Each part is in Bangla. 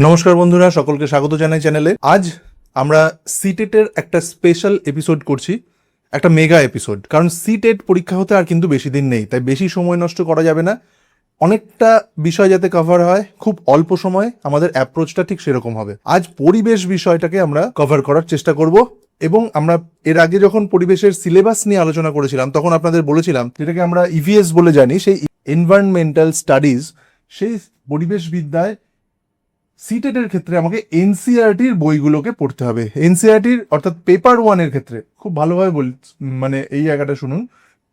নমস্কার বন্ধুরা, সকলকে স্বাগত জানাই চ্যানেলে। আজ আমরা সিটেটের একটা স্পেশাল এপিসোড করছি, একটা মেগা এপিসোড। কারণ সিটেট পরীক্ষা হতে আর কিন্তু বেশি দিন নেই, তাই বেশি সময় নষ্ট করা যাবে না। অনেকটা বিষয় যাতে কভার হয় খুব অল্প সময়ে, আমাদের অ্যাপ্রোচটা ঠিক সেরকম হবে। আজ পরিবেশ বিষয়টাকে আমরা কভার করার চেষ্টা করব। এবং আমরা এর আগে যখন পরিবেশের সিলেবাস নিয়ে আলোচনা করেছিলাম তখন আপনাদের বলেছিলাম, যেটাকে আমরা ইভিএস বলে জানি, সেই এনভায়রনমেন্টাল স্টাডিজ, সেই পরিবেশ বিদ্যায় সিটেটের ক্ষেত্রে আমাকে এনসিইআরটির বইগুলোকে পড়তে হবে। এনসিইআরটির অর্থাৎ পেপার ওয়ানের ক্ষেত্রে খুব ভালোভাবে মানে এই জায়গাটা শুনুন।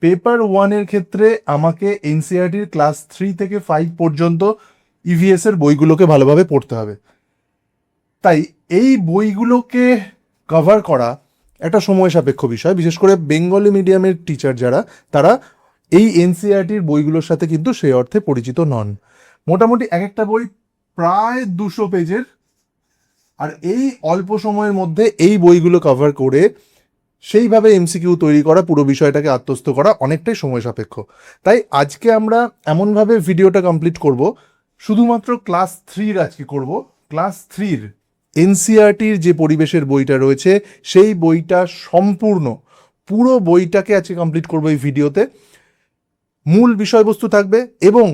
পেপার ওয়ানের ক্ষেত্রে আমাকে এনসিইআরটির ক্লাস 3 থেকে 5 পর্যন্ত ইভিএস এর বইগুলোকে ভালোভাবে পড়তে হবে। তাই এই বইগুলোকে কভার করা একটা সময় সাপেক্ষ বিষয়, বিশেষ করে বেঙ্গলি মিডিয়ামের টিচার যারা, তারা এই এনসিইআরটির বইগুলোর সাথে কিন্তু সেই অর্থে পরিচিত নন। মোটামুটি এক একটা বই প্রায় 200 পেজের, আর এই অল্প সময়ের মধ্যে এই বইগুলো কভার করে সেইভাবে এমসিকিউ তৈরি করা, পুরো বিষয়টাকে আত্মস্থ করা অনেকটাই সময় সাপেক্ষ। তাই আজকে আমরা এমনভাবে ভিডিওটা কমপ্লিট করব, শুধুমাত্র ক্লাস 3 আজকে করব। ক্লাস 3 এনসিইআরটির যে পরিবেশের বইটা রয়েছে সেই বইটা সম্পূর্ণ, পুরো বইটাকে আজকে কমপ্লিট করবো এই ভিডিওতে। মূল বিষয়বস্তু থাকবে এবং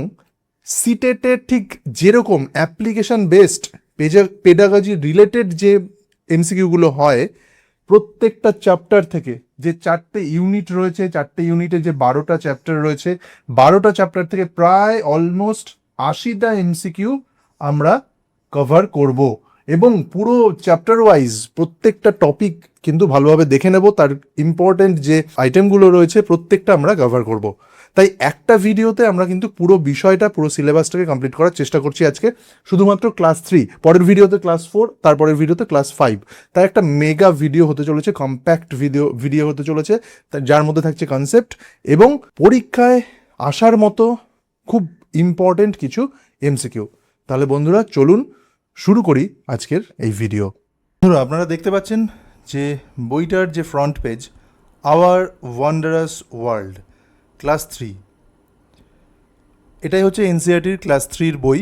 সিটেটের ঠিক যেরকম অ্যাপ্লিকেশন বেসড পেডাগজি রিলেটেড যে এমসিকিউগুলো হয়, প্রত্যেকটা চ্যাপ্টার থেকে যে 4টে ইউনিট রয়েছে, 4টে ইউনিটে যে 12টা চ্যাপ্টার রয়েছে, 12টা চ্যাপ্টার থেকে প্রায় অলমোস্ট 80টা এমসিকিউ আমরা কভার করব। এবং পুরো চ্যাপ্টার ওয়াইজ প্রত্যেকটা টপিক কিন্তু ভালোভাবে দেখে নেব, তার ইম্পর্টেন্ট যে আইটেমগুলো রয়েছে প্রত্যেকটা আমরা কভার করব। তাই একটা ভিডিওতে আমরা কিন্তু পুরো বিষয়টা, পুরো সিলেবাসটাকে কমপ্লিট করার চেষ্টা করছি আজকে, শুধুমাত্র ক্লাস 3। পরের ভিডিওতে ক্লাস 4, তারপরের ভিডিওতে ক্লাস 5। তাই একটা মেগা ভিডিও হতে চলেছে, কম্প্যাক্ট ভিডিও হতে চলেছে, যার মধ্যে থাকছে কনসেপ্ট এবং পরীক্ষায় আসার মতো খুব ইম্পর্টেন্ট কিছু এমসিকিউ। তাহলে বন্ধুরা চলুন শুরু করি আজকের এই ভিডিও। বন্ধুরা আপনারা দেখতে পাচ্ছেন যে বইটার যে front page, our wondrous world class 3, এটাই হচ্ছে এনসিইআরটির ক্লাস 3 বই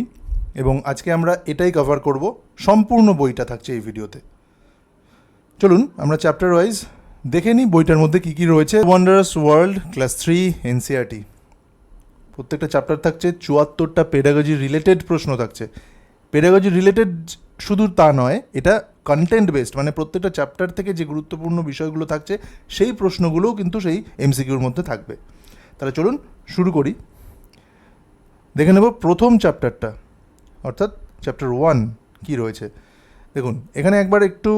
এবং আজকে আমরা এটাই কভার করব। সম্পূর্ণ বইটা থাকছে এই ভিডিওতে। চলুন আমরা চ্যাপ্টার ওয়াইজ দেখে নিই বইটার মধ্যে কী কী রয়েছে। ওয়ান্ডারাস ওয়ার্ল্ড ক্লাস 3 এনসিইআরটি, প্রত্যেকটা চ্যাপ্টার থাকছে 74টা পেডাগজি রিলেটেড প্রশ্ন থাকছে। পেডাগজি রিলেটেড শুধু তা নয়, এটা কন্টেন্ট বেসড, মানে প্রত্যেকটা চ্যাপ্টার থেকে যে গুরুত্বপূর্ণ বিষয়গুলো থাকছে সেই প্রশ্নগুলোও কিন্তু সেই এমসিকিউর মধ্যে থাকবে। তাহলে চলুন শুরু করি। দেখে নেব প্রথম চ্যাপ্টারটা, অর্থাৎ চ্যাপ্টার 1 কি রয়েছে। দেখুন এখানে একবার একটু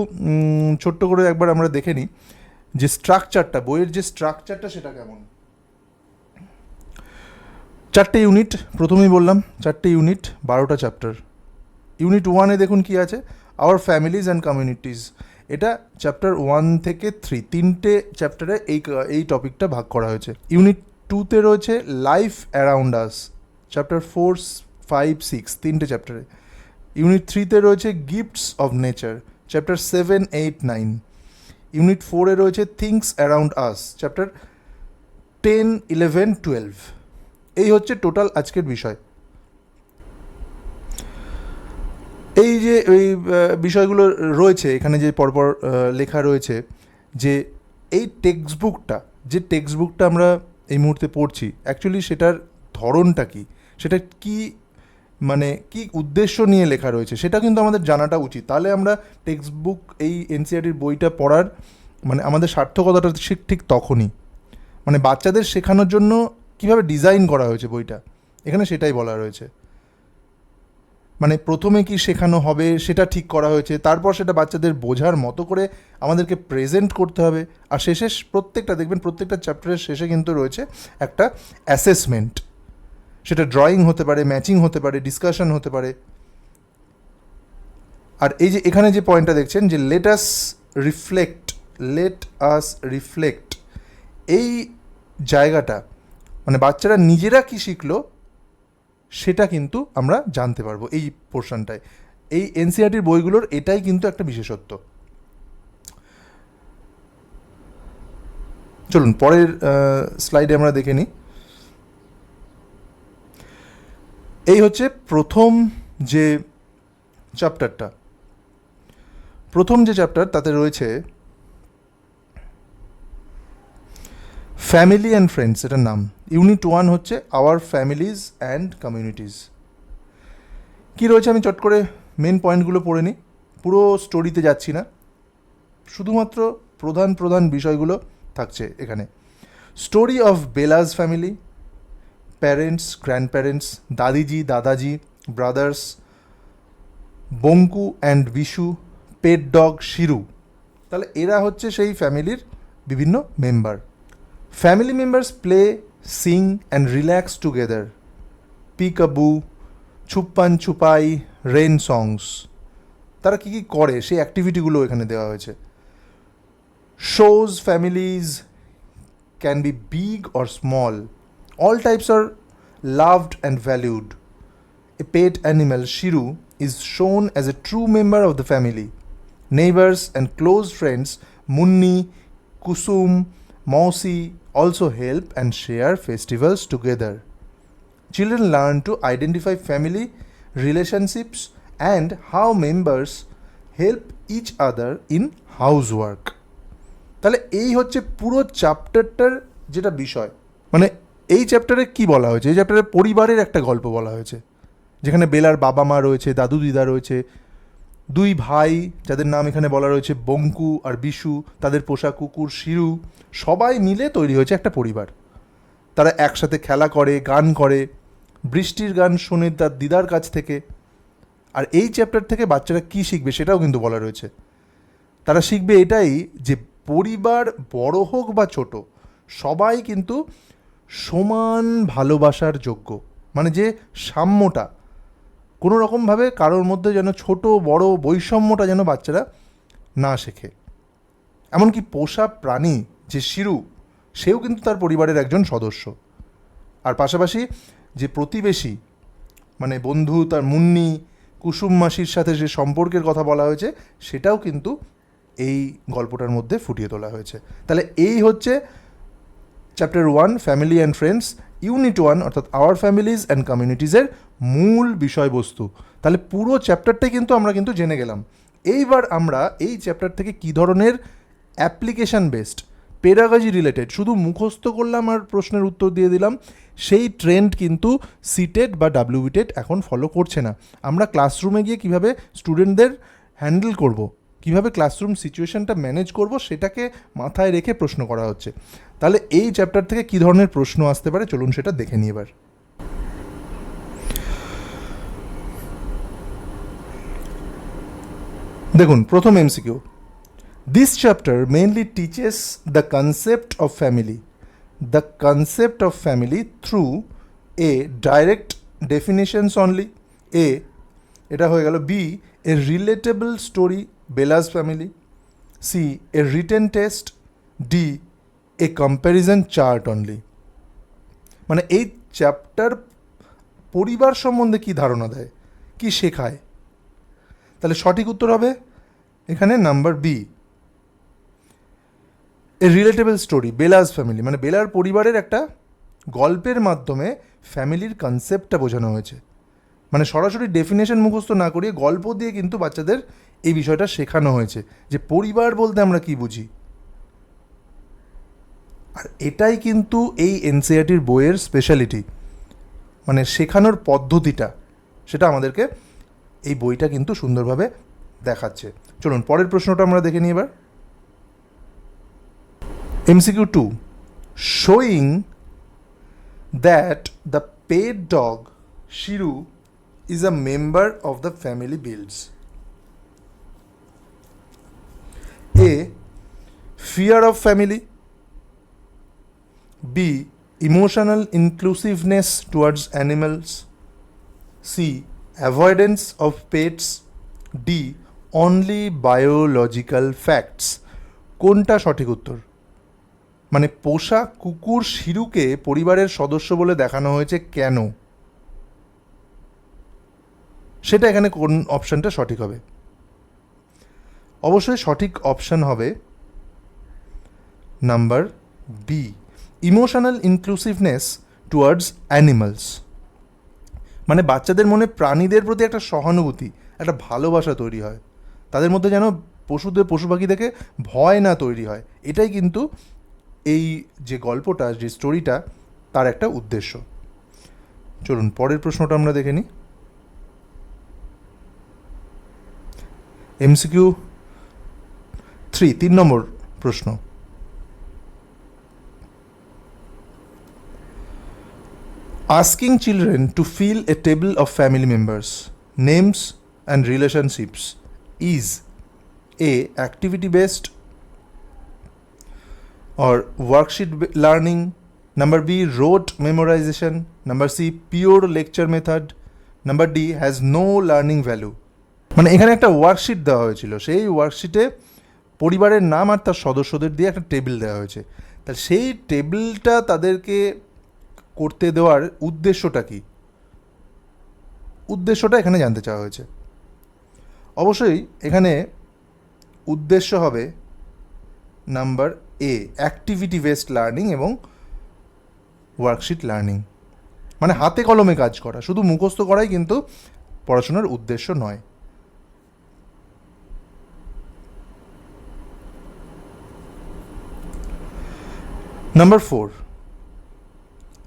ছোট্ট করে একবার আমরা দেখে নিই যে স্ট্রাকচারটা, বইয়ের যে স্ট্রাকচারটা সেটা কেমন। 4টে ইউনিট, প্রথমেই বললাম 4টে ইউনিট, 12টা চ্যাপ্টার। ইউনিট 1-এ দেখুন কি আছে, আওয়ার ফ্যামিলিজ অ্যান্ড কমিউনিটিজ। এটা চ্যাপ্টার 1 থেকে 3, 3টে চ্যাপ্টারে এই টপিকটা ভাগ করা হয়েছে। ইউনিট 2-তে রয়েছে লাইফ অ্যারাউন্ড আস, চ্যাপ্টার 4, 5, 6, 3টে চ্যাপ্টারে। ইউনিট 3-তে রয়েছে gifts of nature, chapter 7, 8, 9। Unit 4-এ রয়েছে থিংস অ্যারাউন্ড আস, চ্যাপ্টার 10, 11, 12। এই হচ্ছে টোটাল আজকের বিষয়। এই যে এই বিষয়গুলো রয়েছে এখানে, যে পরপর লেখা রয়েছে, যে এই টেক্সট বুকটা আমরা এই মুহূর্তে পড়ছি, অ্যাকচুয়ালি সেটার ধরনটা কি, সেটা কি, মানে কি উদ্দেশ্য নিয়ে লেখা রয়েছে, সেটা কিন্তু আমাদের জানাটা উচিত। তাহলে আমরা টেক্সট বুক, এই এনসিইআরটির বইটা পড়ার মানে আমাদের সার্থকতাটা ঠিক তখনই, মানে বাচ্চাদের শেখানোর জন্য কিভাবে ডিজাইন করা হয়েছে বইটা, এখানে সেটাই বলা রয়েছে। মানে প্রথমে কি শেখানো হবে সেটা ঠিক করা হয়েছে, তারপর সেটা বাচ্চাদের বোঝার মতো করে আমাদেরকে প্রেজেন্ট করতে হবে। আর শেষে প্রত্যেকটা দেখবেন, প্রত্যেকটা চ্যাপ্টারের শেষে কিন্তু রয়েছে একটা অ্যাসেসমেন্ট, সেটা ড্রয়িং হতে পারে, ম্যাচিং হতে পারে, ডিসকাশন হতে পারে। আর এই যে এখানে যে পয়েন্টটা দেখছেন যে লেট আস রিফ্লেক্ট, এই জায়গাটা মানে বাচ্চারা নিজেরা কি শিখলো সেটা কিন্তু আমরা জানতে পারবো এই পোর্শনটায়। এই এনসিইআরটির বইগুলোর এটাই কিন্তু একটা বিশেষত্ব। চলুন পরের স্লাইডে আমরা দেখে নিই। এই হচ্ছে প্রথম যে চ্যাপ্টারটা, প্রথম যে চ্যাপ্টার তাতে রয়েছে ফ্যামিলি অ্যান্ড ফ্রেন্ডস, এটার নাম। ইউনিট 1 হচ্ছে আওয়ার ফ্যামিলিজ অ্যান্ড কমিউনিটিজ। কী রয়েছে আমি চট করে মেন পয়েন্টগুলো পড়ে নিই, পুরো স্টোরিতে যাচ্ছি না, শুধুমাত্র প্রধান প্রধান বিষয়গুলো থাকছে এখানে। Story of Bela's family, parents, grandparents, Dadiji, Dadaji, brothers, Bunku and Bishu, pet dog Shiru. তাহলে এরা হচ্ছে সেই ফ্যামিলির বিভিন্ন member. Family members play, sing and relax together, peekaboo, chuppan chupai, rain songs. তারা কী কী করে সেই অ্যাক্টিভিটিগুলো এখানে দেওয়া হয়েছে। Shows families can be big or small, all types are loved and valued. A pet animal, Shiru, is shown as a true member of the family. Neighbors and close friends, Munni, Kusum, Mausi, also help and share festivals together. Children learn to identify family relationships and how members help each other in housework. তাহলে এই হচ্ছে পুরো চ্যাপ্টারটার যেটা বিষয়। মানে এই চ্যাপ্টারে কি বলা হয়েছে, এই চ্যাপ্টারে পরিবারের একটা গল্প বলা হয়েছে, যেখানে বেলার বাবা মা রয়েছে, দাদু দিদা রয়েছে, দুই ভাই যাদের নাম এখানে বলা রয়েছে বঙ্কু আর বিশু, তাদের পোষা কুকুর শিরু, সবাই মিলে তৈরি হয়েছে একটা পরিবার। তারা একসাথে খেলা করে, গান করে, বৃষ্টির গান শোনে তার দিদার কাছ থেকে। আর এই চ্যাপ্টার থেকে বাচ্চারা কী শিখবে সেটাও কিন্তু বলা রয়েছে। তারা শিখবে এটাই যে পরিবার বড় হোক বা ছোট, সবাই কিন্তু সমান ভালোবাসার যোগ্য। মানে যে সাম্যটা, কোনো রকমভাবে কারোর মধ্যে যেন ছোট বড় বৈষম্যটা যেন বাচ্চারা না শেখে। এমনকি পোষা প্রাণী যে শিরু, সেও কিন্তু তার পরিবারের একজন সদস্য। আর পাশাপাশি যে প্রতিবেশী মানে বন্ধু, তার মুন্নি, কুসুম মাসির সাথে যে সম্পর্কের কথা বলা হয়েছে, সেটাও কিন্তু এই গল্পটার মধ্যে ফুটিয়ে তোলা হয়েছে। তাহলে এই হচ্ছে chapter 1 family and friends, unit 1 অর্থাৎ আওয়ার ফ্যামিলিজ অ্যান্ড কমিউনিটিজের মূল বিষয়বস্তু। তাহলে পুরো চ্যাপ্টারটাই কিন্তু আমরা কিন্তু জেনে গেলাম। এইবার আমরা এই চ্যাপ্টার থেকে কী ধরনের অ্যাপ্লিকেশান বেসড, পেডাগজি রিলেটেড, শুধু মুখস্থ করলাম আর প্রশ্নের উত্তর দিয়ে দিলাম, সেই ট্রেন্ড কিন্তু সিটেট বা ডাব্লিউবিটেট এখন ফলো করছে না। আমরা ক্লাসরুমে গিয়ে কীভাবে স্টুডেন্টদের হ্যান্ডেল করব, কীভাবে ক্লাসরুম সিচুয়েশনটা ম্যানেজ করব, সেটাকে মাথায় রেখে প্রশ্ন করা হচ্ছে। তাহলে এই চ্যাপ্টার থেকে কী ধরনের প্রশ্ন আসতে পারে চলুন সেটা দেখে নিই এবার। দেখুন প্রথম MCQ, this chapter mainly teaches the concept of family, the concept of family through a direct definitions only, A এটা হয়ে গেল, B a relatable story Bela's family, C a written test, D a comparison chart only. মানে এই চ্যাপ্টার পরিবার সম্বন্ধে কী ধারণা দেয়, কি শেখায়। তাহলে সঠিক উত্তর হবে এখানে number B, a relatable story Bela's family. মানে বেলার পরিবারের একটা গল্পের মাধ্যমে ফ্যামিলির কনসেপ্টটা বোঝানো হয়েছে। মানে সরাসরি ডেফিনেশন মুখস্থ না করিয়ে গল্প দিয়ে কিন্তু বাচ্চাদের এই বিষয়টা শেখানো হয়েছে যে পরিবার বলতে আমরা কি বুঝি। আর এটাই কিন্তু এই এনসিইআরটির বইয়ের স্পেশালিটি, মানে শেখানোর পদ্ধতিটা, সেটা আমাদেরকে এই বইটা কিন্তু সুন্দরভাবে দেখাচ্ছে। চলুন পরের প্রশ্নটা আমরা দেখে নিই এবার। MCQ 2, showing that the pet dog Shiru is a member of the family builds A. Fear of family, B. Emotional inclusiveness towards animals, C. Avoidance of pets, D. Only biological facts. কোনটা সঠিক উত্তর? মানে পোষা কুকুর শিরুকে পরিবারের সদস্য বলে দেখানো হয়েছে কেন, সেটা এখানে কোন অপশানটা সঠিক হবে? অবশ্যই সঠিক অপশান হবে number B, emotional inclusiveness towards animals. মানে বাচ্চাদের মনে প্রাণীদের প্রতি একটা সহানুভূতি, একটা ভালোবাসা তৈরি হয়, তাদের মধ্যে যেন পশু পাখি দেখে ভয় না তৈরি হয়। এটাই কিন্তু এই যে গল্পটা, যে স্টোরিটা, তার একটা উদ্দেশ্য। চলুন পরের প্রশ্নটা আমরা দেখে নিই। MCQ 3 নম্বর প্রশ্ন। Asking children to fill a table of family members, names and relationships is A. Activity based or worksheet learning, number B. rote memorization, number C. pure lecture method, number D. has no learning value। মানে এখানে একটা ওয়ার্কশিট দেওয়া হয়েছিল, সেই ওয়ার্কশিটে পরিবারের নাম আর তার সদস্যদের দিয়ে একটা টেবিল দেওয়া হয়েছে। তা সেই টেবিলটা তাদেরকে করতে দেওয়ার উদ্দেশ্যটা কি, উদ্দেশ্যটা এখানে জানতে চাওয়া হয়েছে। অবশ্যই এখানে উদ্দেশ্য হবে নাম্বার এ, অ্যাক্টিভিটি বেসড লার্নিং এবং ওয়ার্কশিট লার্নিং, মানে হাতে কলমে কাজ করা, শুধু মুখস্থ করাই কিন্তু পড়াশোনার উদ্দেশ্য নয়। Number 4,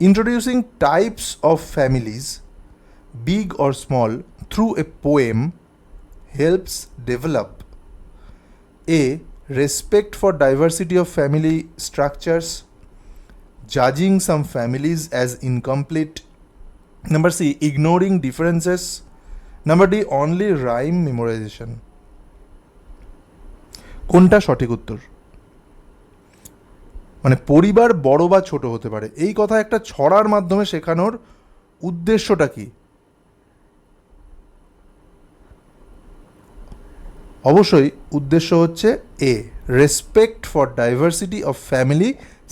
introducing types of families, big or small, through a poem helps develop A. respect for diversity of family structures, judging some families as incomplete, number C. ignoring differences, number D. only rhyme memorization। কোনটা সঠিক উত্তর? মানে পরিবার বড় বা ছোট হতে পারে, এই কথা একটা ছড়ার মাধ্যমে শেখানোর উদ্দেশ্যটা কি? অবশ্যই উদ্দেশ্য হচ্ছে A, respect for diversity of family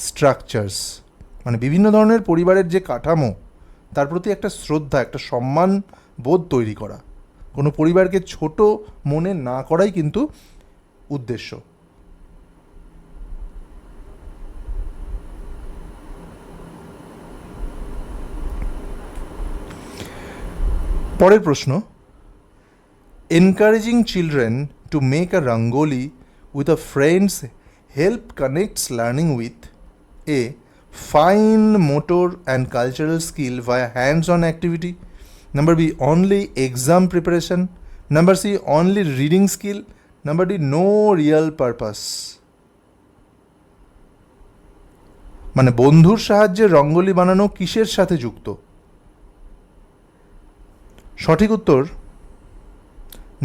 structures, মানে বিভিন্ন ধরনের পরিবারের যে কাঠামো তার প্রতি একটা শ্রদ্ধা, একটা সম্মান বোধ তৈরি করা, কোনো পরিবারকে ছোট মনে না করাই কিন্তু উদ্দেশ্য। পরের প্রশ্ন, encouraging children to make a rangoli with a friends help connects learning with A. fine motor and cultural skill via hands-on activity, number B. only exam preparation, number C. only reading skill, number D. no real purpose। মানে বন্ধুর সাহায্যে রঙ্গোলি বানানো কিসের সাথে যুক্ত? সঠিক উত্তর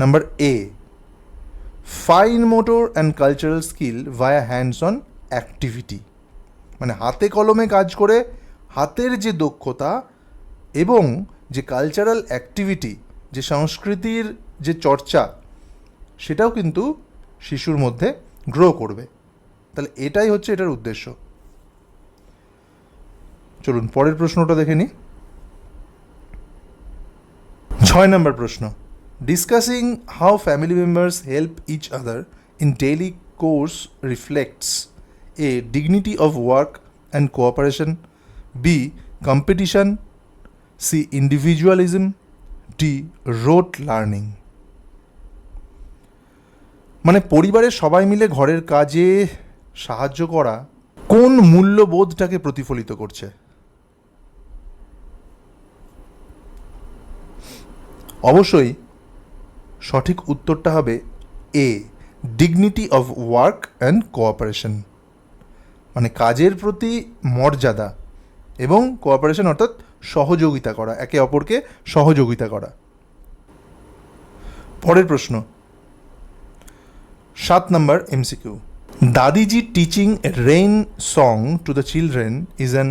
number A, fine motor and cultural skill via hands on activity, মানে হাতে কলমে কাজ করে হাতের যে দক্ষতা এবং যে কালচারাল অ্যাক্টিভিটি, যে সংস্কৃতির যে চর্চা, সেটাও কিন্তু শিশুর মধ্যে গ্রো করবে। তাহলে এটাই হচ্ছে এটার উদ্দেশ্য। চলুন পরের প্রশ্নটা দেখে নিই। 6 নম্বর প্রশ্ন, discussing how family members help each other in daily chores reflects A dignity of work and cooperation, B competition, C individualism, D rote learning. মানে পরিবারের সবাই মিলে ঘরের কাজে সাহায্য করা কোন মূল্যবোধটাকে প্রতিফলিত করছে? অবশ্যই সঠিক উত্তরটা হবে A, dignity of work and cooperation, মানে কাজের প্রতি মর্যাদা এবং কোঅপারেশন অর্থাৎ সহযোগিতা করা, একে অপরকে সহযোগিতা করা। পরের প্রশ্ন 7 নম্বর MCQ, Dadiji teaching a rain song to the children is an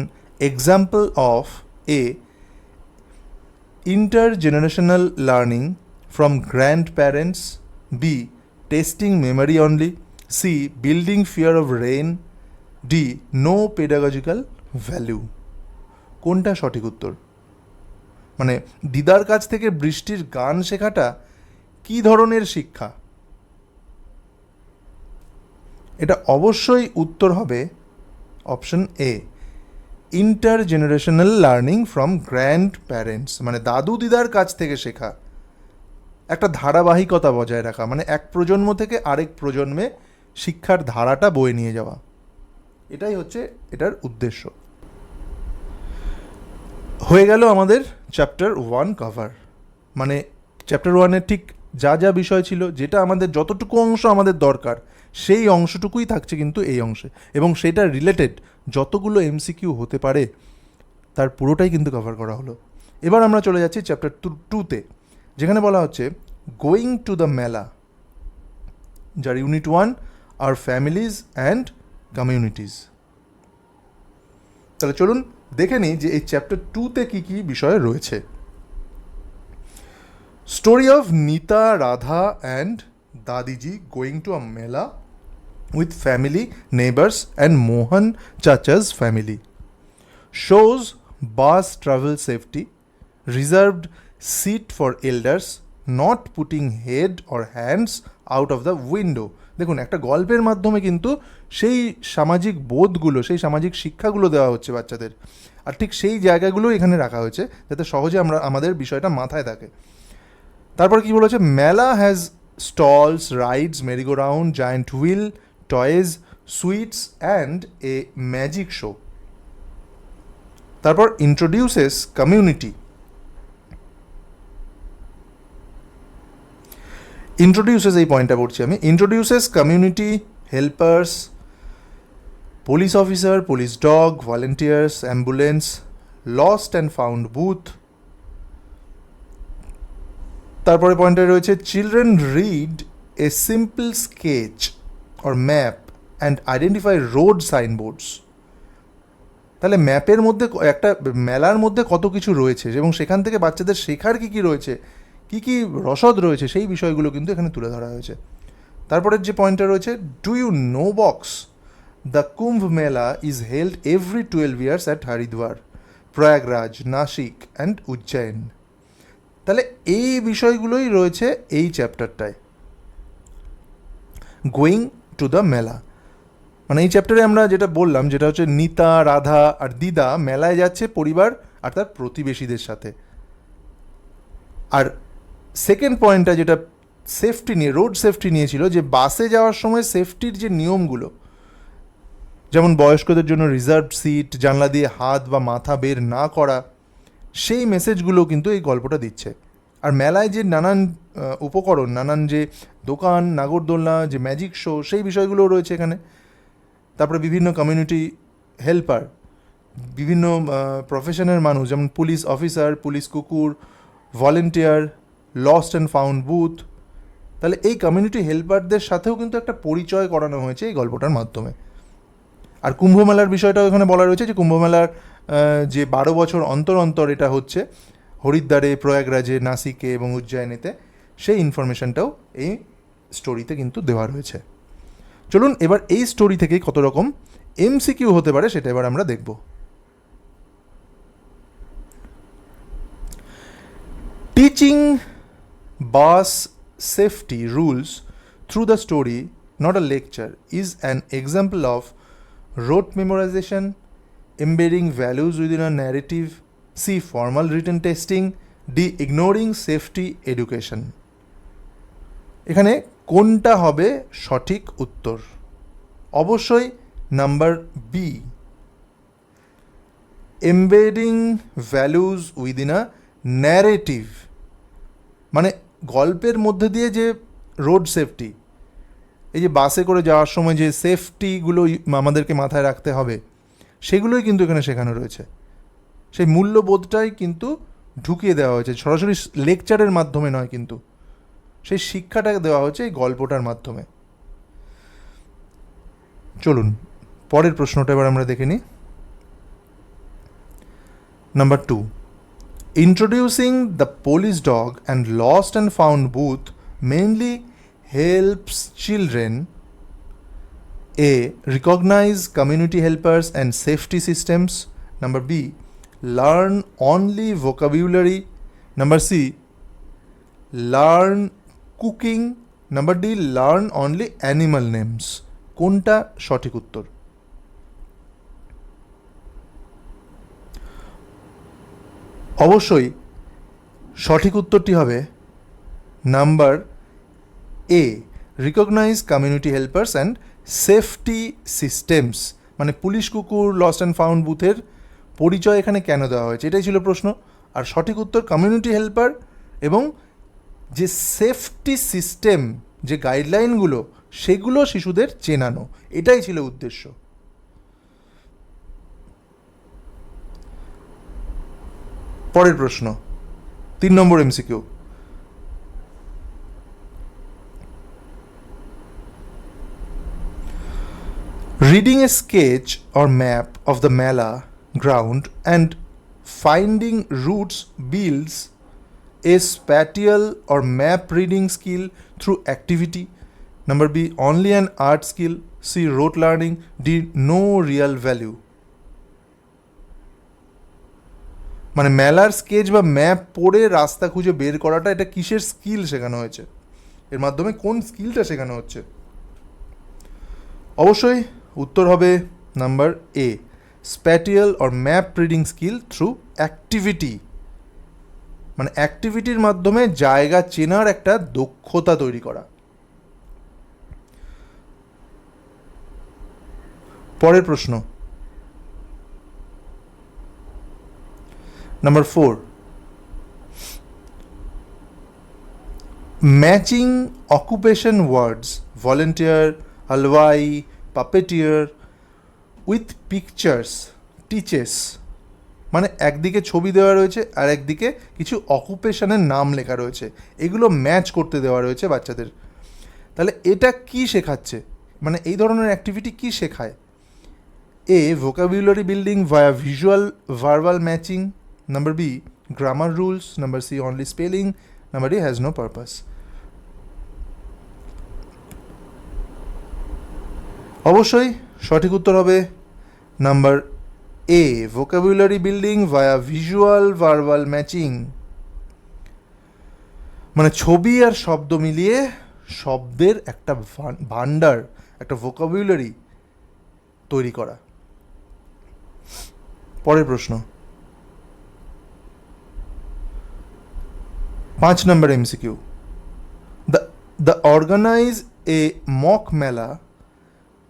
example of a intergenerational learning from grandparents, B. testing memory only, C. building fear of rain, D. no pedagogical value। কোনটা সঠিক উত্তর? মানে দিদার কাছ থেকে বৃষ্টির গান শেখাটা কি ধরনের শিক্ষা? এটা অবশ্যই উত্তর হবে option A, intergenerational learning from grandparents, মানে দাদু দিদার কাছ থেকে শেখা। একটা ধারাবাহিকতা বজায় রাখা, মানে এক প্রজন্ম থেকে আরেক প্রজন্মে শিক্ষার ধারাটা বয়ে নিয়ে যাওয়া, এটাই হচ্ছে এটার উদ্দেশ্য। হয়ে গেল আমাদের চ্যাপ্টার 1 কভার। মানে চ্যাপ্টার 1-এর ঠিক যা যা বিষয় ছিল, যেটা আমাদের যতটুকু অংশ আমাদের দরকার, সেই অংশটুকুই থাকছে কিন্তু এই অংশে, এবং সেটা রিলেটেড যতগুলো এমসিকিউ হতে পারে তার পুরোটাই কিন্তু কভার করা হলো। এবার আমরা চলে যাচ্ছি চ্যাপ্টার 2-তে, যেখানে বলা হচ্ছে গোয়িং টু দ্য মেলা, যার ইউনিট 1 আর ফ্যামিলিজ অ্যান্ড কমিউনিটিজ। তাহলে চলুন দেখে নিই যে এই চ্যাপ্টার 2-তে কী কী বিষয় রয়েছে। Story of Nita, Radha and Dadiji going to a mela with family, neighbors and Mohan Chacha's family. Shows bus travel safety, reserved seat for elders, not putting head or hands out of the window. দেখুন, একটা গল্পের মাধ্যমে কিন্তু সেই সামাজিক বোধগুলো, সেই সামাজিক শিক্ষাগুলো দেওয়া হচ্ছে বাচ্চাদের, আর ঠিক সেই জায়গাগুলো এখানে রাখা হয়েছে যাতে সহজে আমরা আমাদের বিষয়টা মাথায় থাকে। তারপর কি বলেছে, মেলা has stalls, rides, merry go round, giant wheel, toys, sweets and a magic show. তারপর ইন্ট্রোডিউসেস কমিউনিটি। ইন্ট্রোডিউসেস, এই পয়েন্টটা পড়ছি আমি। Introduces community helpers, police officer, police dog, volunteers, ambulance, lost and found booth. তারপরে পয়েন্টে রয়েছে children read a simple sketch or map and identify road signboards. তাহলে ম্যাপের মধ্যে একটা মেলার মধ্যে কত কিছু রয়েছে এবং সেখান থেকে বাচ্চাদের শেখার কী কী রয়েছে, কী কী রসদ রয়েছে, সেই বিষয়গুলো কিন্তু এখানে তুলে ধরা হয়েছে। তারপরের যে পয়েন্টটা রয়েছে, do you know box, the Kumbh Mela is held every 12 years at Haridwar, Prayagraj, Nashik and Ujjain. তাহলে এই বিষয়গুলোই রয়েছে এই চ্যাপ্টারটায়, গোয়িং টু দ্য মেলা। মানে এই চ্যাপ্টারে আমরা যেটা বললাম, যেটা হচ্ছে নীতা, রাধা আর দিদা মেলায় যাচ্ছে পরিবার আর তার প্রতিবেশীদের সাথে। আর সেকেন্ড পয়েন্টটা যেটা সেফটি নিয়ে, রোড সেফটি নিয়েছিল, যে বাসে যাওয়ার সময় সেফটির যে নিয়মগুলো, যেমন বয়স্কদের জন্য রিজার্ভ সিট, জানলা দিয়ে হাত বা মাথা বের না করা, সেই মেসেজগুলো কিন্তু এই গল্পটা দিচ্ছে। আর মেলায় যে নানান উপকরণ, নানান যে দোকান, নাগরদোলনা, যে ম্যাজিক শো, সেই বিষয়গুলোও রয়েছে এখানে। তারপরে বিভিন্ন কমিউনিটি হেল্পার, বিভিন্ন প্রফেশনের মানুষ, যেমন পুলিশ অফিসার, পুলিশ কুকুর, volunteer, lost and found booth. তাহলে এই কমিউনিটি হেল্পারদের সাথেও কিন্তু একটা পরিচয় করানো হয়েছে এই গল্পটার মাধ্যমে। আর কুম্ভ মেলার বিষয়টাও এখানে বলা রয়েছে, যে কুম্ভ মেলার যে 12 বছর অন্তর অন্তর এটা হচ্ছে হরিদ্বারে, প্রয়াগরাজে, নাসিকে এবং উজ্জয়িনীতে, সেই ইনফরমেশনটাও এই স্টোরিতে কিন্তু দেওয়া রয়েছে। চলুন এবার এই স্টোরি থেকেই কত রকম এমসিকিউ হতে পারে সেটা এবার আমরা দেখব। Teaching bus safety rules through the story, not a lecture, is an example of rote memorization, embedding values within a narrative, C. formal written testing, D. ignoring safety education. এখানে কোনটা হবে সঠিক উত্তর? অবশ্যই number B, embedding values within a narrative. মানে গল্পের মধ্যে দিয়ে যে রোড সেফটি, এই যে বাসে করে যাওয়ার সময় যে সেফটিগুলো আমাদেরকে মাথায় রাখতে হবে, সেগুলোই কিন্তু এখানে শেখানো রয়েছে। সেই মূল্যবোধটাই কিন্তু ঢুকিয়ে দেওয়া হয়েছে, সরাসরি লেকচারের মাধ্যমে নয়, কিন্তু সেই শিক্ষাটাকে দেওয়া হচ্ছে এই গল্পটার মাধ্যমে। চলুন পরের প্রশ্নটা এবার আমরা দেখে নিই। Number 2, introducing the police dog and lost and found booth mainly helps children A. recognize community helpers and safety systems. Number B. learn only vocabulary. Number C. learn cooking. Number D. learn only animal names. কোনটা সঠিক উত্তর? অবশ্যই সঠিক উত্তরটি হবে number A, recognise community helpers and safety systems, মানে পুলিশ কুকুর, লস্ট অ্যান্ড ফাউন্ড বুথের পরিচয় এখানে কেন দেওয়া হয়েছে, এটাই ছিল প্রশ্ন। আর সঠিক উত্তর কমিউনিটি হেল্পার এবং যে সেফটি সিস্টেম, যে গাইডলাইনগুলো, সেগুলো শিশুদের চেনানো, এটাই ছিল উদ্দেশ্য। পরের প্রশ্ন 3 নম্বর MCQ. Reading a sketch or map of the Mela ground and finding routes builds a spatial or map reading skill through activity. Number B, only an art skill. C, rote learning. D, no real value. মানে মেলার স্কেচ বা ম্যাপ পড়ে রাস্তা খুঁজে বের করাটা, এটা কিসের স্কিল শেখানো হয়েছে, এর মাধ্যমে কোন স্কিলটা শেখানো হচ্ছে? অবশ্যই উত্তর হবে number A, spatial or map reading skill through activity, মানে অ্যাক্টিভিটির মাধ্যমে জায়গা চেনার একটা দক্ষতা তৈরি করা। পরের প্রশ্ন number 4, matching occupation words volunteer, halwai, puppeteer with pictures teaches, মানে একদিকে ছবি দেওয়া রয়েছে আর একদিকে কিছু অকুপেশনের নাম লেখা রয়েছে, এগুলো ম্যাচ করতে দেওয়া রয়েছে বাচ্চাদের। তাহলে এটা কি শেখাচ্ছে, মানে এই ধরনের অ্যাক্টিভিটি কি শেখায়? A, vocabulary building via visual verbal matching. Number B, grammar rules. Number C, only spelling. Number D, has no purpose. অবশ্যই সঠিক উত্তর হবে number A, vocabulary building via visual verbal matching, মানে ছবি আর শব্দ মিলিয়ে শব্দের একটা ভান্ডার, একটা ভোকাবুলারি তৈরি করা। পরের প্রশ্ন 5 নম্বর MCQ. The organize a mock mela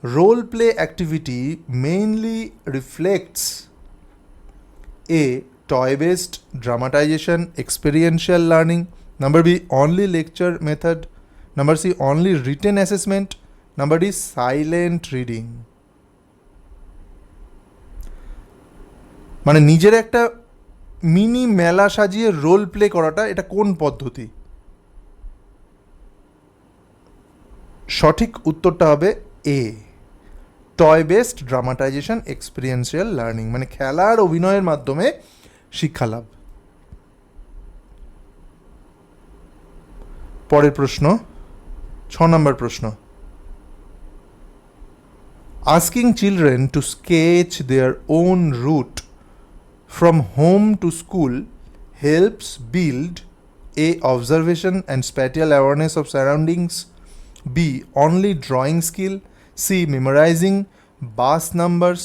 role play activity mainly reflects A, toy based dramatization experiential learning. Number B, only lecture method. Number C, only written assessment. Number D, silent reading. মানে নিজের একটা মিনি মেলা সাজিয়ে রোল প্লে করাটা, এটা কোন পদ্ধতি? সঠিক উত্তরটা হবে এ, toy based dramatisation experiential learning, মানে খেলার অভিনয়ের মাধ্যমে শিক্ষালাভ। পরের প্রশ্ন 6 নম্বর প্রশ্ন। Asking children to sketch their own route from home to school helps build A, observation and spatial awareness of surroundings. B, only drawing skill. C, memorizing bus numbers.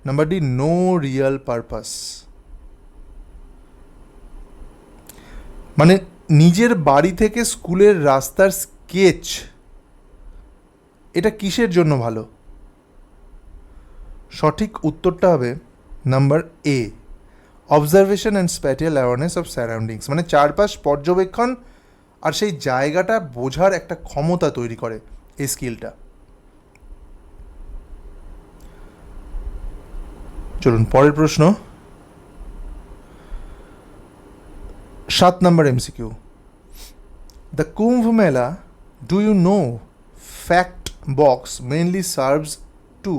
Number D, no real purpose. মানে নিজের বাড়ি থেকে স্কুলের রাস্তার স্কেচ, এটা কিসের জন্য ভালো? সঠিক উত্তরটা হবে number A, observation and spatial awareness of surroundings, মানে চারপাশ পর্যবেক্ষণ আর সেই জায়গাটা বোঝার একটা ক্ষমতা তৈরি করে এই স্কিলটা। চলুন পরের প্রশ্ন 7 নম্বর MCQ. The Kumbh Mela, do you know, fact box mainly serves to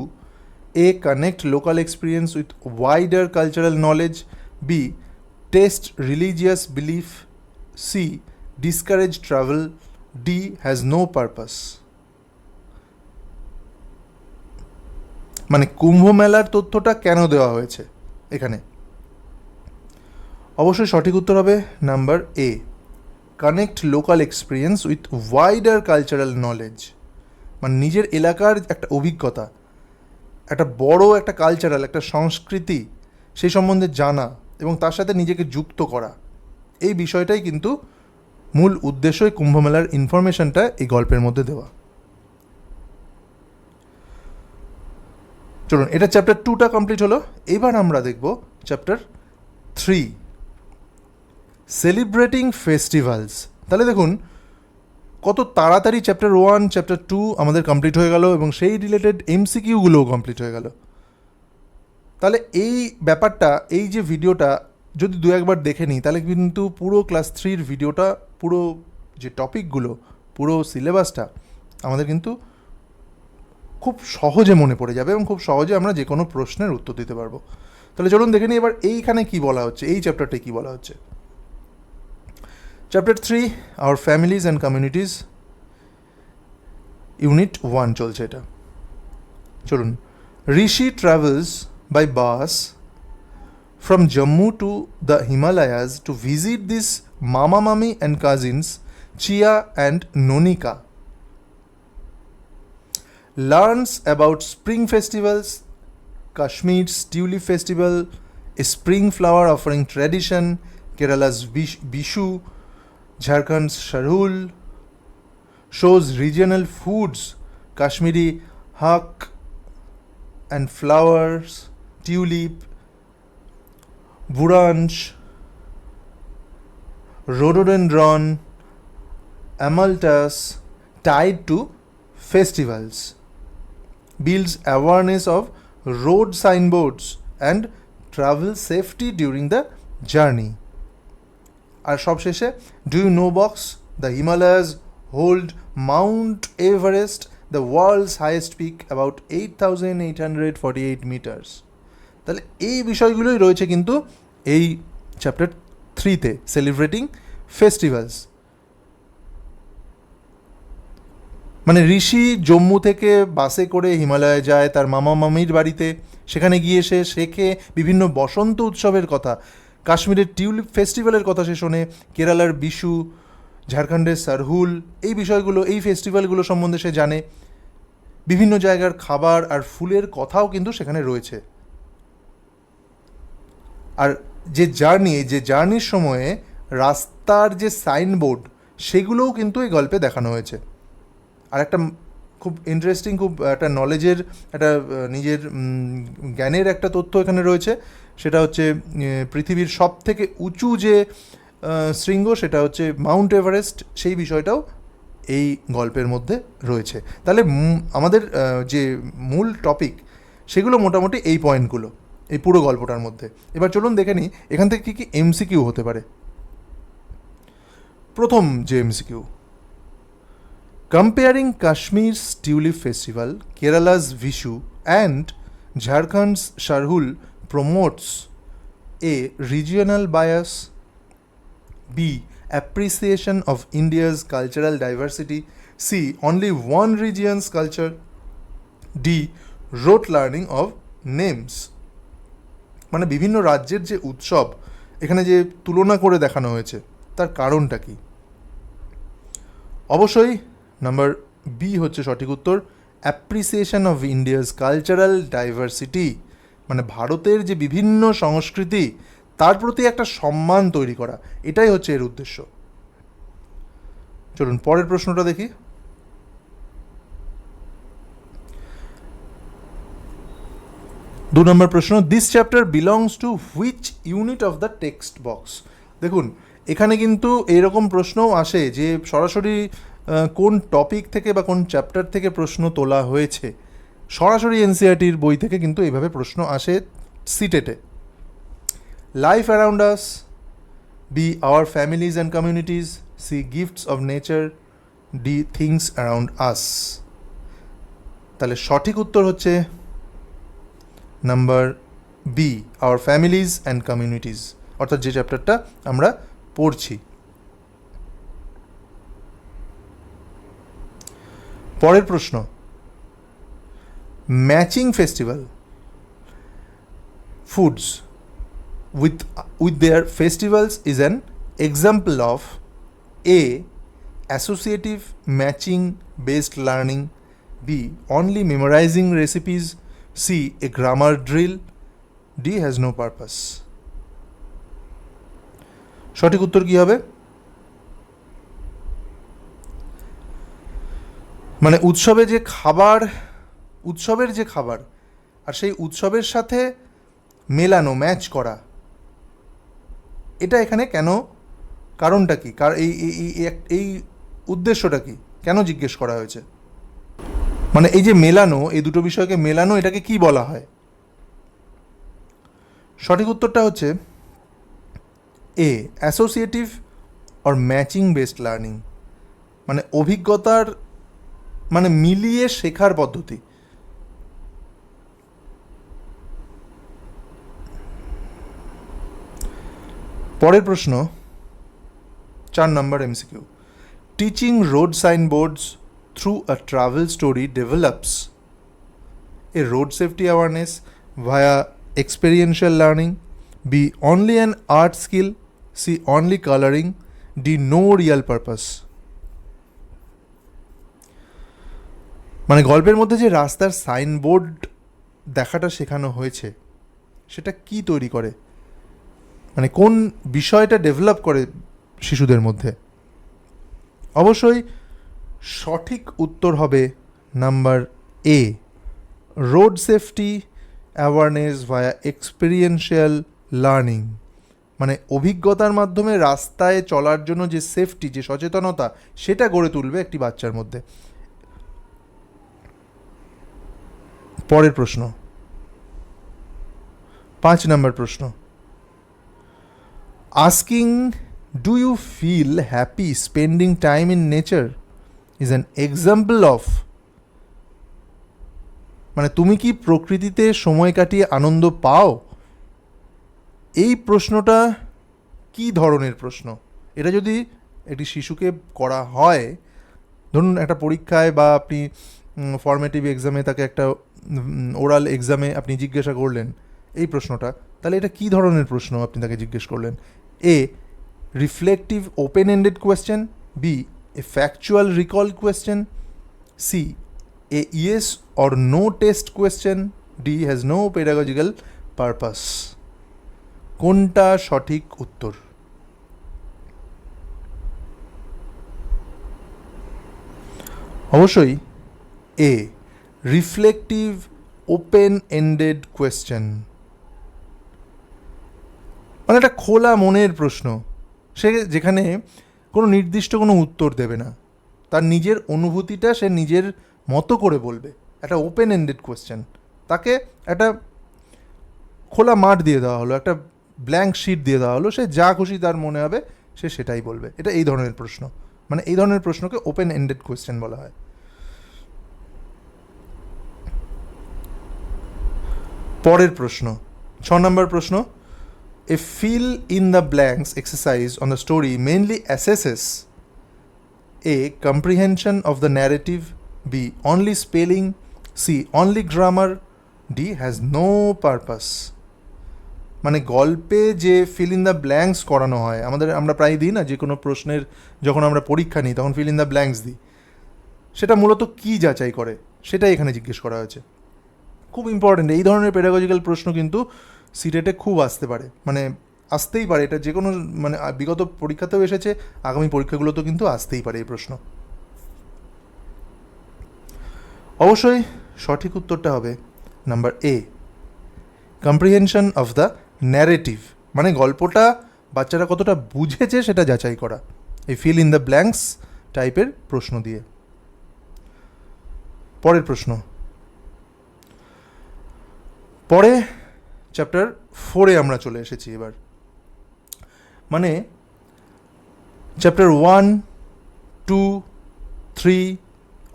A, connect local experience with wider cultural knowledge. B, test religious belief. C, discourage travel. D, has no purpose. মানে কুম্ভ মেলার তথ্যটা কেন দেওয়া হয়েছে এখানে? অবশ্যই সঠিক উত্তর হবে number A, connect local experience with wider cultural knowledge, মানে নিজের এলাকার একটা অভিজ্ঞতা, একটা বড় একটা কালচারাল, একটা সংস্কৃতি, সেই সম্বন্ধে জানা এবং তার সাথে নিজেকে যুক্ত করা, এই বিষয়টাই কিন্তু মূল উদ্দেশ্যই কুম্ভমেলার ইনফরমেশনটা এই গল্পের মধ্যে দেওয়া। চলুন, এটা চ্যাপ্টার 2টা কমপ্লিট হলো। এবার আমরা দেখব চ্যাপ্টার 3, সেলিব্রেটিং ফেস্টিভ্যালস। তাহলে দেখুন কত তাড়াতাড়ি চ্যাপ্টার 1, চ্যাপ্টার 2 আমাদের কমপ্লিট হয়ে গেল এবং সেই রিলেটেড এমসিকিউগুলোও কমপ্লিট হয়ে গেল। তাহলে এই ব্যাপারটা, এই যে ভিডিওটা যদি দু একবার দেখে নিই, তাহলে কিন্তু পুরো ক্লাস 3-র ভিডিওটা, পুরো যে টপিকগুলো, পুরো সিলেবাসটা আমাদের কিন্তু খুব সহজে মনে পড়ে যাবে এবং খুব সহজে আমরা যে কোনো প্রশ্নের উত্তর দিতে পারবো। তাহলে চলুন দেখে নিই এবার এইখানে কি বলা হচ্ছে, এই চ্যাপ্টারটায় কি বলা হচ্ছে। Chapter 3, our families and communities, unit 1 চলছে এটা। চলুন, Rishi travels by bus from Jammu to the Himalayas to visit this Mama Mami and cousins Chia and Nonika. Learns about spring festivals, Kashmir's Tulip Festival, a spring flower offering tradition, Kerala's Bishu, Jharkhand's Sharhul, shows regional foods, Kashmiri haq and flowers, tulip, buranj, rhododendron, amalthus, tied to festivals, builds awareness of road signboards and travel safety during the journey. আর সবশেষে, do you know box, the Himalayas hold Mount Everest, the world's highest peak, about 8,848 meters. তাহলে এই বিষয়গুলোই রয়েছে কিন্তু এই চ্যাপ্টার 3-তে, সেলিব্রেটিং ফেস্টিভ্যালস। মানে ঋষি জম্মু থেকে বাসে করে হিমালয়ে যায় তার মামা মামির বাড়িতে, সেখানে গিয়ে সে শেখে বিভিন্ন বসন্ত উৎসবের কথা, কাশ্মীরের টিউলিপ ফেস্টিভ্যালের কথা সে শোনে, কেরালার বিশু, ঝাড়খণ্ডের সারহুল, এই বিষয়গুলো, এই ফেস্টিভ্যালগুলো সম্বন্ধে সে জানে। বিভিন্ন জায়গার খাবার আর ফুলের কথাও কিন্তু সেখানে রয়েছে। আর যে জার্নির সময়ে রাস্তার যে সাইনবোর্ড, সেগুলোও কিন্তু এই গল্পে দেখানো হয়েছে। আর একটা খুব ইন্টারেস্টিং, খুব একটা নলেজের, একটা নিজের জ্ঞানের একটা তথ্য এখানে রয়েছে। সেটা হচ্ছে পৃথিবীর সব থেকে উঁচু যে শৃঙ্গ, সেটা হচ্ছে মাউন্ট এভারেস্ট, সেই বিষয়টাও এই গল্পের মধ্যে রয়েছে। তাহলে আমাদের যে মূল টপিক, সেগুলো মোটামুটি এই পয়েন্টগুলো এই পুরো গল্পটার মধ্যে। এবার চলুন দেখে নিই এখান থেকে কী কী এমসিকিউ হতে পারে। প্রথম যে MCQ, comparing Kashmir's tulip festival, Kerala's Vishu and Jharkhand's Sarhul promotes a regional bias, B appreciation of India's cultural diversity, C only one region's culture, D rote learning of names. মানে বিভিন্ন রাজ্যের যে উৎসব এখানে যে তুলনা করে দেখানো হয়েছে, তার কারণটা কি? অবশ্যই নাম্বার বি হচ্ছে সঠিক উত্তর, appreciation of India's cultural diversity, মানে ভারতের যে বিভিন্ন সংস্কৃতি, তার প্রতি একটা সম্মান তৈরি করা, এটাই হচ্ছে এর উদ্দেশ্য। চলুন পরের প্রশ্নটা দেখি। 2 নম্বর প্রশ্ন, this chapter belongs to which unit of the text box. দেখুন এখানে কিন্তু এরকম প্রশ্নও আসে যে সরাসরি কোন টপিক থেকে বা কোন চ্যাপ্টার থেকে প্রশ্ন তোলা হয়েছে। সরাসরি এনসিইআরটির বই থেকে কিন্তু এইভাবে প্রশ্ন আসে সিটেটে। Life around us, B our families and communities, C gifts of nature, D things around us. তাহলে সঠিক উত্তর হচ্ছে number B, our families and communities, অর্থাৎ যে চ্যাপ্টারটা আমরা পড়ছি। পরের প্রশ্ন, matching festival foods with their festivals is an example of A, associative matching based learning, B, only memorizing recipes, C, a grammar drill, D, has no purpose. সঠিক উত্তর কি হবে? মানে উৎসবের যে খাবার আর সেই উৎসবের সাথে মেলানো, ম্যাচ করা, এটা এখানে কেন, কারণটা কি, এই উদ্দেশ্যটা কি, কেন জিজ্ঞেস করা হয়েছে? মানে এই যে মেলানো, এই দুটো বিষয়কে মেলানো, এটাকে কি বলা হয়? সঠিক উত্তরটা হচ্ছে A, associative or matching based learning. মানে অভিজ্ঞতার, মানে মিলিয়ে শেখার পদ্ধতি। পরের প্রশ্ন, 4 নম্বর MCQ. Teaching road signboards through a travel story develops a road safety awareness via experiential learning, B, only an art skill, C, only coloring, D, no real purpose। মানে গল্পের মধ্যে যে রাস্তার সাইনবোর্ড দেখাটা শেখানো হয়েছে সেটা কি তৈরি করে, মানে কোন বিষয়টা ডেভেলপ করে শিশুদের মধ্যে? অবশ্যই সঠিক উত্তর হবে নাম্বার এ, রোড সেফটি অ্যাওয়ারনেস ভায়া এক্সপেরিয়েন্সিয়াল লার্নিং। মানে অভিজ্ঞতার মাধ্যমে রাস্তায় চলার জন্য যে সেফটি, যে সচেতনতা, সেটা গড়ে তুলবে একটি বাচ্চার মধ্যে। পরের প্রশ্ন, 5 নম্বর প্রশ্ন। Asking do you feel happy spending time in nature is an example of, মানে তুমি কি প্রকৃতিতে সময় কাটিয়ে আনন্দ পাও? এই প্রশ্নটা কি ধরনের প্রশ্ন? এটা যদি একটি শিশুকে করা হয়, ধরুন একটা পরীক্ষায় বা আপনি ফর্মেটিভ এক্সামে তাকে একটা ওরাল এক্সামে আপনি জিজ্ঞাসা করলেন এই প্রশ্নটা, তাহলে এটা কি ধরনের প্রশ্ন আপনি তাকে জিজ্ঞেস করলেন? A, reflective open ended question, B, a factual recall question, C, a yes or no test question, D, has no pedagogical purpose। কোনটা সঠিক উত্তর? অবশ্যই এ, রিফ্লেকটিভ ওপেন এন্ডেড কোয়েশ্চেন। মানে একটা খোলা মনের প্রশ্ন, সে যেখানে কোনো নির্দিষ্ট কোনো উত্তর দেবে না, তার নিজের অনুভূতিটা সে নিজের মতো করে বলবে। একটা ওপেন এন্ডেড কোয়েশ্চেন, তাকে একটা খোলা মাঠ দিয়ে দেওয়া হলো, একটা ব্ল্যাঙ্ক শিট দিয়ে দেওয়া হলো, সে যা খুশি তার মনে হবে সে সেটাই বলবে। এটা এই ধরনের প্রশ্ন, মানে এই ধরনের প্রশ্নকে ওপেন এন্ডেড কোয়েশ্চেন বলা হয়। পরের প্রশ্ন, 6 নম্বর প্রশ্ন। A fill in the blanks exercise on the story mainly assesses a, comprehension of the narrative, B, only spelling, C, only grammar, D, has no purpose। মানে গল্পে যে ফিল ইন দ্য ব্ল্যাঙ্কস করানো হয়, আমরা প্রায় দিই না, যে কোনো প্রশ্নের যখন আমরা পরীক্ষা নিই তখন ফিল ইন দ্য ব্ল্যাঙ্কস দিই, সেটা মূলত কি যাচাই করে সেটাই এখানে জিজ্ঞেস করা হয়েছে। খুব ইম্পর্টেন্ট, এই ধরনের পেডাগজিক্যাল প্রশ্ন কিন্তু সিটেটে খুব আসতে পারে, মানে আসতেই পারে, এটা যে কোনো, মানে বিগত পরীক্ষাতেও এসেছে, আগামী পরীক্ষাগুলোতেও কিন্তু আসতেই পারে এই প্রশ্ন। অবশ্যই সঠিক উত্তরটা হবে number A, comprehension of the narrative. মানে গল্পটা বাচ্চারা কতটা বুঝেছে সেটা যাচাই করা, এই ফিল ইন দ্য ব্ল্যাঙ্কস টাইপের প্রশ্ন দিয়ে। পরের প্রশ্ন, পরে চ্যাপ্টার 4-এ আমরা চলে এসেছি এবার। মানে চ্যাপ্টার 1, 2, 3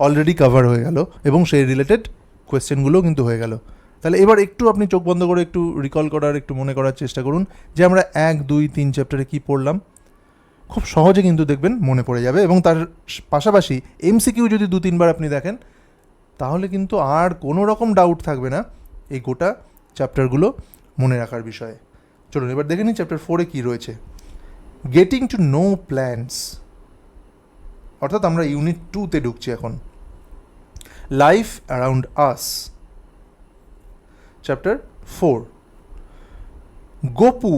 অলরেডি কভার হয়ে গেল এবং সেই রিলেটেড কোয়েশ্চেনগুলো কিন্তু হয়ে গেল। তাহলে এবার একটু আপনি চোখ বন্ধ করে একটু রিকল করার, একটু মনে করার চেষ্টা করুন যে আমরা 1, 2, 3 চ্যাপ্টারে কী পড়লাম। খুব সহজে কিন্তু দেখবেন মনে পড়ে যাবে, এবং তার পাশাপাশি এমসিকিউ যদি 2-3 বার আপনি দেখেন তাহলে কিন্তু আর কোনো রকম ডাউট থাকবে না এই গোটা চ্যাপ্টারগুলো মনে রাখার বিষয়ে। চলুন এবার দেখে নিই চ্যাপ্টার 4-এ কী রয়েছে। গেটিং টু নো প্ল্যান্টস, অর্থাৎ আমরা ইউনিট 2-তে ঢুকছি এখন। Life around us, chapter 4। Gopu,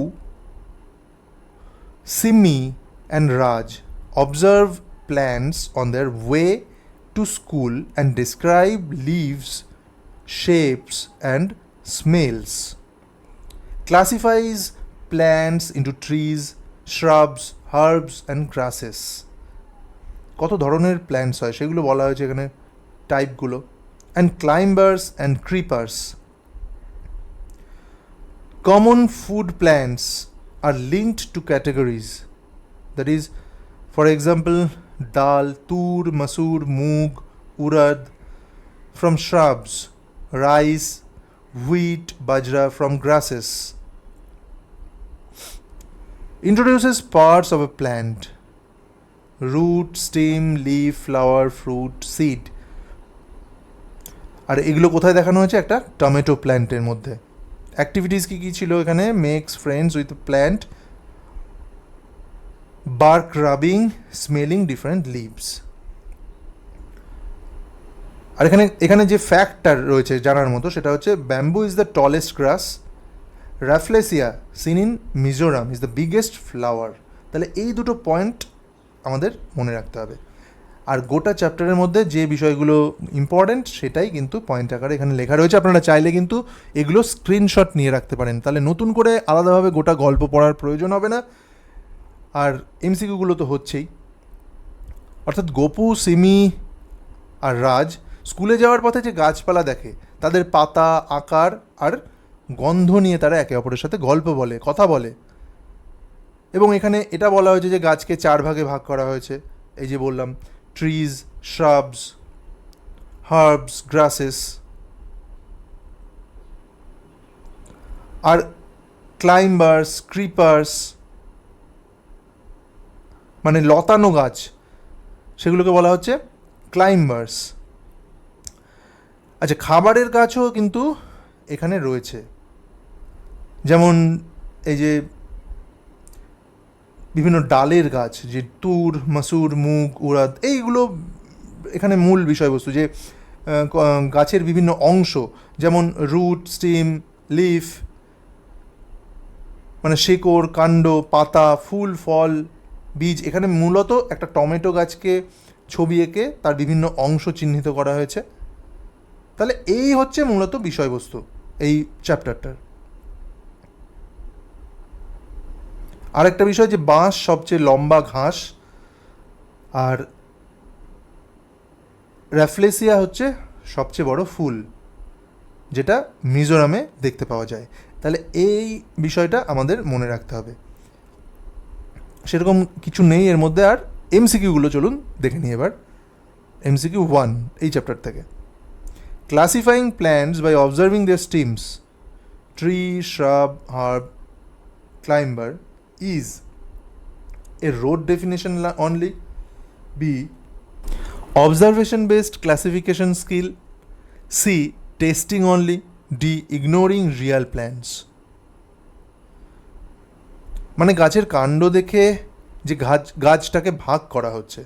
Simi and Raj observe plants on their way to school and describe leaves, shapes and smells. Classifies plants into trees, shrubs, herbs and grasses. কত ধরনের প্ল্যান্টস হয় সেগুলো বলা হয়েছে এখানে, টাইপগুলো. And climbers and creepers. Common food plants are linked to categories. That is, for example, dal, tur, masoor, moog, urad. From shrubs, rice, wheat, bajra. From grasses. Introduces parts of a plant: root, stem, leaf, flower, fruit, seed. আর এগুলো কোথায় দেখানো হয়েছে? একটা টমেটো প্ল্যান্টের মধ্যে. অ্যাক্টিভিটিস কী কী ছিল এখানে? Makes friends with plant, bark rubbing, smelling different leaves. আর এখানে যে ফ্যাক্টটা রয়েছে জানার মতো সেটা হচ্ছে bamboo is the tallest grass, Rafflesia seen in Mizoram is the biggest flower. তাহলে এই দুটো পয়েন্ট আমাদের মনে রাখতে হবে. আর গোটা চ্যাপ্টারের মধ্যে যে বিষয়গুলো ইম্পর্ট্যান্ট সেটাই কিন্তু পয়েন্ট আকারে এখানে লেখা রয়েছে. আপনারা চাইলে কিন্তু এগুলো স্ক্রিনশট নিয়ে রাখতে পারেন, তাহলে নতুন করে আলাদাভাবে গোটা গল্প পড়ার প্রয়োজন হবে না. আর এমসিকিউগুলো তো হচ্ছেই. অর্থাৎ গোপু, সিমি আর রাজ স্কুলে যাওয়ার পথে যে গাছপালা দেখে তাদের পাতা, আকার আর গন্ধ নিয়ে তারা একে অপরের সাথে গল্প বলে, কথা বলে. এবং এখানে এটা বলা হয়েছে যে গাছকে 4 ভাগে ভাগ করা হয়েছে. এই যে বললাম, ট্রিজ, শ্রাবস, হার্বস, গ্রাসেস. আর ক্লাইম্বার্স, ক্রিপার্স মানে লতানো গাছ, সেগুলোকে বলা হচ্ছে ক্লাইম্বার্স. আচ্ছা, খাবারের গাছও কিন্তু এখানে রয়েছে, যেমন এই যে বিভিন্ন ডালের গাছ, যে তুর, মাসুর, মুগ, উড়াদ, এইগুলো এখানে মূল বিষয়বস্তু. যে গাছের বিভিন্ন অংশ, যেমন রুট, স্টিম, লিফ মানে শেকড়, কাণ্ড, পাতা, ফুল, ফল, বীজ. এখানে মূলত একটা টমেটো গাছকে ছবি এঁকে তার বিভিন্ন অংশ চিহ্নিত করা হয়েছে. তাহলে এই হচ্ছে মূলত বিষয়বস্তু এই চ্যাপ্টারটার. আরেকটা বিষয় যে বাঁশ সবচেয়ে লম্বা ঘাস, আর র্যাফলেসিয়া হচ্ছে সবচেয়ে বড় ফুল, যেটা মিজোরামে দেখতে পাওয়া যায়. তাহলে এই বিষয়টা আমাদের মনে রাখতে হবে. সেরকম কিছু নেই এর মধ্যে. আর এমসিকিউগুলো চলুন দেখে নিই এবার. এমসিকিউ 1 এই চ্যাপ্টার থেকে. Classifying plants by observing their stems, tree, shrub, herb, climber is a road definition only, b observation based classification skill, c testing only, d ignoring real plants. মানে গাছের কাণ্ড দেখে যে গাছটাকে ভাগ করা হচ্ছে,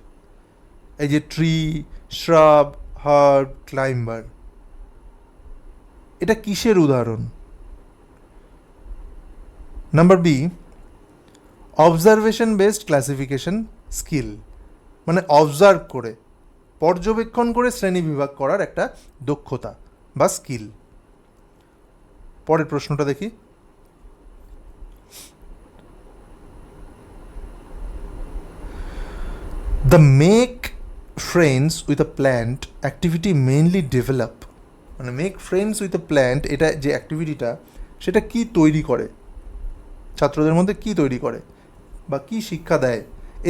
এই যে ট্রি, শ্রাব, হার্ব, ক্লাইম্বার, এটা কিসের উদাহরণ? Number B, observation based classification skill, মানে অবজার্ভ করে, পর্যবেক্ষণ করে শ্রেণী বিভাগ করার একটা দক্ষতা বা স্কিল. পরের প্রশ্নটা দেখি. The make friends with a plant activity mainly develop, মানে make friends with a plant, এটা যে অ্যাক্টিভিটিটা সেটা কি তৈরি করে, ছাত্রদের মধ্যে কি তৈরি করে বা কী শিক্ষা দেয়?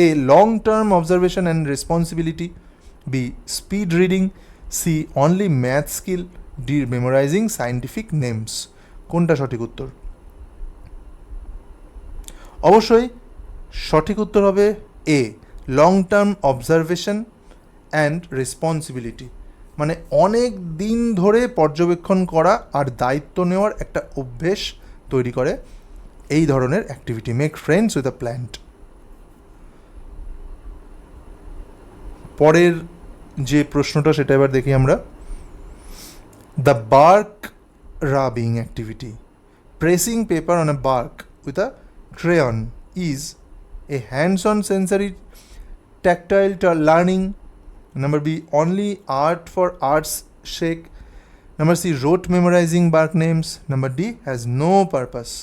A long term observation and responsibility, B speed reading, C only math skill, D memorizing scientific names. কোনটা সঠিক উত্তর? অবশ্যই সঠিক উত্তর হবে A, long term observation and responsibility, মানে অনেক দিন ধরে পর্যবেক্ষণ করা আর দায়িত্ব নেওয়ার একটা অভ্যেস তৈরি করে এই ধরনের activity. Make friends with a plant. পরের যে প্রশ্নটা সেটা এবার দেখি আমরা. The bark rubbing activity, pressing paper on a bark with a crayon is a hands on sensory tactile learning, Number B, only art for art's sake. Number C, rote memorizing bark names. Number D, has no purpose.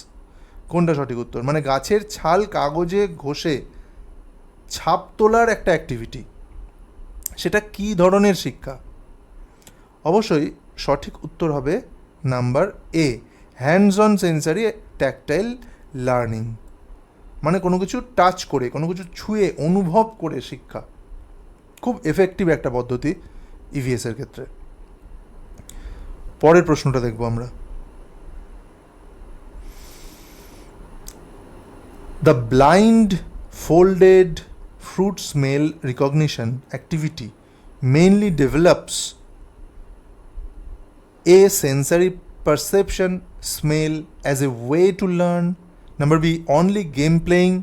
কোনটা সঠিক উত্তর? মানে গাছের ছাল কাগজে ঘষে ছাপ তোলার একটা অ্যাক্টিভিটি, সেটা কি ধরনের শিক্ষা? অবশ্যই সঠিক উত্তর হবে number A, hands on sensory tactile learning, মানে কোনো কিছু টাচ করে, কোনো কিছু ছুঁয়ে অনুভব করে শিক্ষা। খুব এফেক্টিভ একটা পদ্ধতি ইভিএসের ক্ষেত্রে। পরের প্রশ্নটা দেখব আমরা। The blind folded fruit smell recognition activity mainly develops A, sensory perception smell as a way to learn. Number B, only game playing.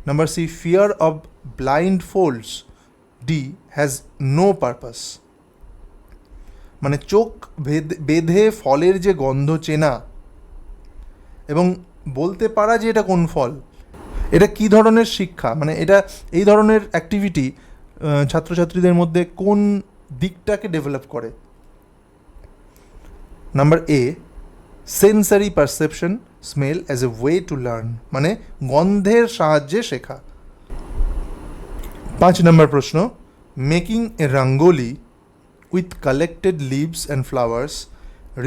Number C, fear of blindfolds. D, has no purpose. মানে চোখ বেঁধে ফলের যে গন্ধ চেনা এবং বলতে পারা যে এটা কোন ফল, এটা কি ধরনের শিক্ষা, মানে এটা এই ধরনের অ্যাক্টিভিটি ছাত্রছাত্রীদের মধ্যে কোন দিকটাকে ডেভেলপ করে? Number A, sensory perception smell as a way to learn, মানে গন্ধের সাহায্যে শেখা। 5 নম্বর প্রশ্ন, making a rangoli with collected leaves and flowers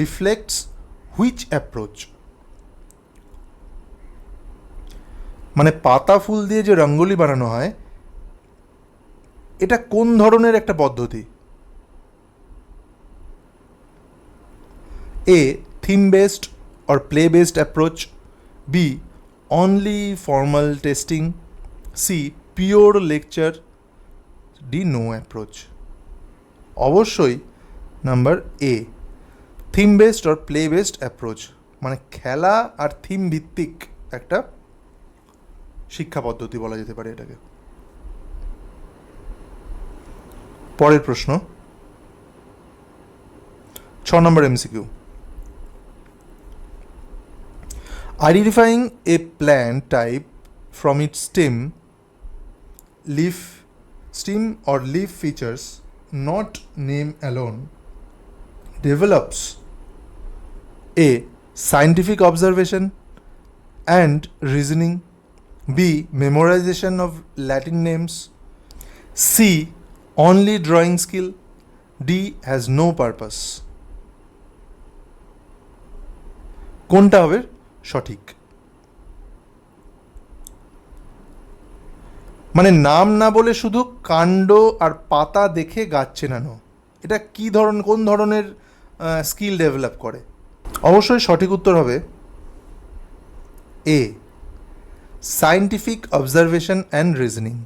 reflects which approach? মানে পাতা ফুল দিয়ে যে রঙ্গোলি বানানো হয়, এটা কোন ধরনের একটা পদ্ধতি? A, theme based or play based approach. B, only formal testing. C, pure lecture. D, no approach. অবশ্যই number A, theme based or play based approach, মানে খেলা আর থিম ভিত্তিক একটা শিক্ষা পদ্ধতি বলা যেতে পারে এটাকে। পরের প্রশ্ন, 6 নম্বর MCQ. Identifying a plant type from its stem or leaf features, not name alone, develops A, scientific observation and reasoning. B, memorization of Latin names. C, only drawing skill. D, has no purpose. কোনটা হবে সঠিক? মানে নাম না বলে শুধু কাণ্ড আর পাতা দেখে গাছ চেনানো, এটা কোন ধরনের স্কিল ডেভেলপ করে? অবশ্যই সঠিক উত্তর হবে এ, সায়েন্টিফিক অবজারভেশন অ্যান্ড রিজনিং,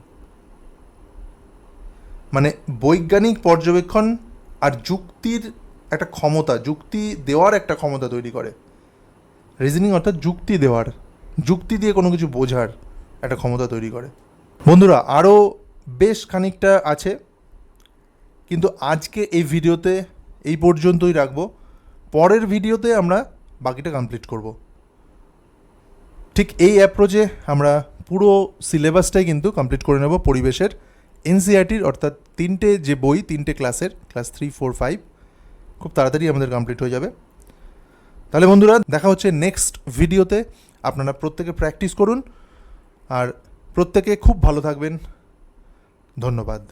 মানে বৈজ্ঞানিক পর্যবেক্ষণ আর যুক্তির একটা ক্ষমতা, যুক্তি দেওয়ার একটা ক্ষমতা তৈরি করে। রিজনিং অর্থাৎ যুক্তি দেওয়ার, যুক্তি দিয়ে কোনো কিছু বোঝার একটা ক্ষমতা তৈরি করে। বন্ধুরা, আরও বেশ খানিকটা আছে, কিন্তু আজকে এই ভিডিওতে এই পর্যন্তই রাখবো। পরের ভিডিওতে আমরা বাকিটা কমপ্লিট করব। ঠিক এই অ্যাপ্রোচে আমরা পুরো সিলেবাসটাই কিন্তু কমপ্লিট করে নেব পরিবেশের, এনসিইআরটির, অর্থাৎ 3টে যে বই, 3টে ক্লাসের, ক্লাস 3, 4, 5 খুব তাড়াতাড়ি আমাদের কমপ্লিট হয়ে যাবে। তাহলে বন্ধুরা, দেখা হচ্ছে নেক্সট ভিডিওতে। আপনারা প্রত্যেকে প্র্যাকটিস করুন আর প্রত্যেকে খুব ভালো থাকবেন। ধন্যবাদ।